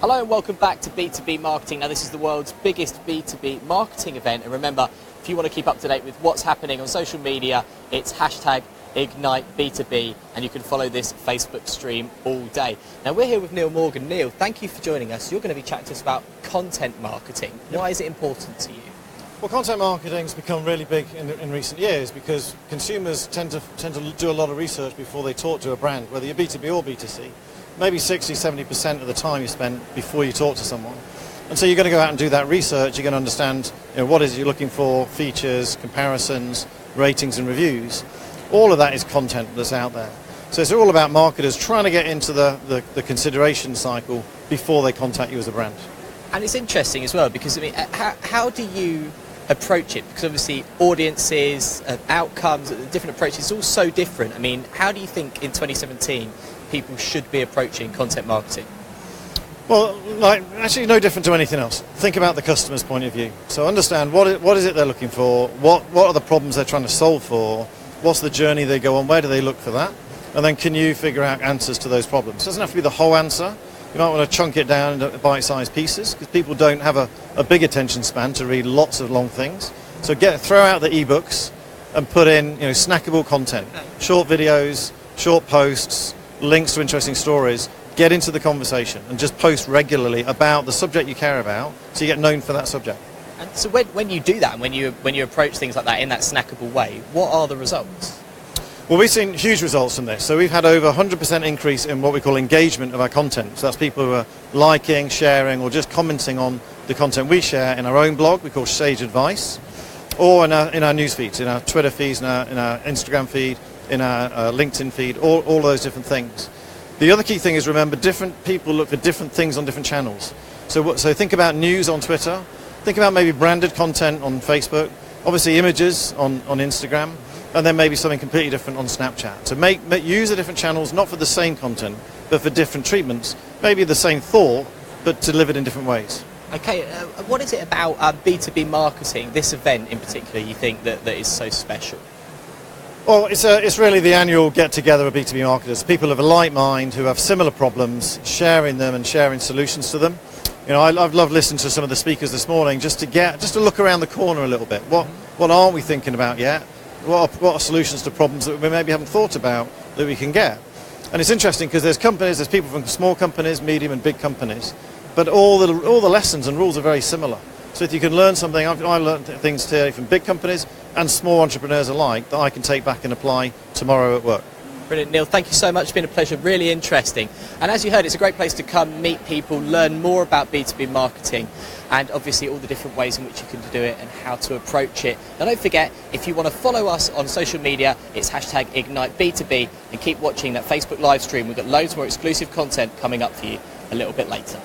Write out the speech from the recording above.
Hello and welcome back to B2B Marketing. Now this is the world's biggest B2B marketing event, and remember, if you want to keep up to date with what's happening on social media, it's hashtag Ignite B2B, and you can follow this Facebook stream all day. Now we're here with Neil Morgan. Neil, thank you for joining us. You're going to be chatting to us about content marketing. Why is it important to you? Well, content marketing's become really big in recent years because consumers tend to do a lot of research before they talk to a brand, whether you're B2B or B2C. Maybe 60-70% of the time you spend before you talk to someone. And so you're going to go out and do that research. You're going to understand what is it you're looking for, features, comparisons, ratings and reviews. All of that is content that's out there. So it's all about marketers trying to get into the consideration cycle before they contact you as a brand. And it's interesting as well because, I mean, how do you approach it? Because obviously audiences, outcomes, different approaches, it's all so different. I mean, how do you think in 2017 people should be approaching content marketing? Well, actually no different to anything else. Think about the customer's point of view. So understand what is it they're looking for, what are the problems they're trying to solve for, what's the journey they go on, where do they look for that, and then can you figure out answers to those problems. It doesn't have to be the whole answer. You might want to chunk it down into bite-sized pieces because people don't have a big attention span to read lots of long things. So throw out the ebooks and put in snackable content, short videos, short posts, links to interesting stories. Get into the conversation and just post regularly about the subject you care about so you get known for that subject. And so when you do that and when you approach things like that in that snackable way, what are the results? Well, we've seen huge results from this. So we've had over 100% increase in what we call engagement of our content. So that's people who are liking, sharing or just commenting on the content we share in our own blog, we call Sage Advice, or in our news feeds, in our Twitter feeds, in our Instagram feed, in our LinkedIn feed, all of those different things. The other key thing is remember different people look for different things on different channels. So think about news on Twitter, think about maybe branded content on Facebook, obviously images on Instagram, and then maybe something completely different on Snapchat. So use the different channels not for the same content, but for different treatments, maybe the same thought, but delivered in different ways. Okay, what is it about B2B marketing, this event in particular, you think that is so special? Well, it's really the annual get-together of B2B marketers, people of a like mind who have similar problems, sharing them and sharing solutions to them. I've loved listening to some of the speakers this morning just to look around the corner a little bit. What aren't we thinking about yet? What are solutions to problems that we maybe haven't thought about that we can get? And it's interesting because there's people from small companies, medium and big companies, but all the lessons and rules are very similar. So if you can learn something, I've learned things today from big companies and small entrepreneurs alike that I can take back and apply tomorrow at work. Brilliant, Neil. Thank you so much. It's been a pleasure. Really interesting. And as you heard, it's a great place to come, meet people, learn more about B2B marketing and obviously all the different ways in which you can do it and how to approach it. Now don't forget, if you want to follow us on social media, it's hashtag Ignite B2B, and keep watching that Facebook live stream. We've got loads more exclusive content coming up for you a little bit later.